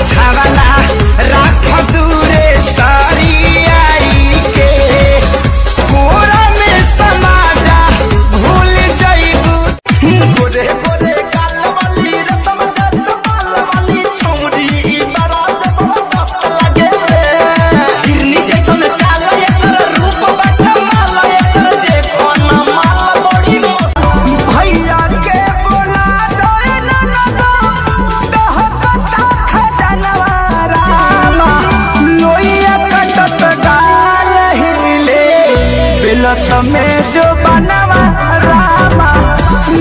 बिछावना राख दूरे सारी आई के कोरा में समाजा भूल जाइबू गोरे गोरे काल वाली रसम जस बाल वाली छौरी ई बड़ा जबरदस्त लगे हिरनी जैसन चाल एकर रूप बाटे माल एकर देखो ना माल बड़ी भैया के बोला दो ना ना दो कहता खजनवा रामा लोइया कटत गाल हिले बिलस में जो बनवा रामा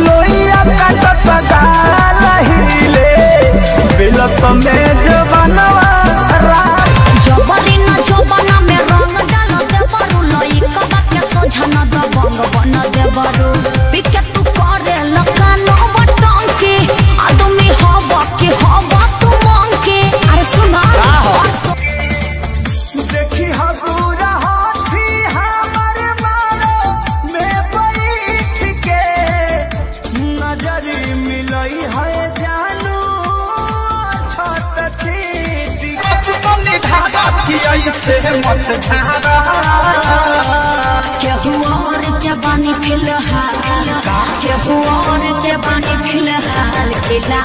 लोइया कटत गाल हिले बिलस में जो बनवा रामा जबरी न जबना में रंग डाल देबरू लई कबा के सोझा न दबंग बन देबरू पिके तू करे लकानो बटंकी आदमी हवा के हवा तू मंकी अरे सुना देखी हबूरा हाथी हमर मारो में बैठ के नजरी मिलई है जानू छत छीटी असमनी धागा की ऐसे मत झारा केहू और के बानी फिलहाल केहू और के बानी फिलहाल खिला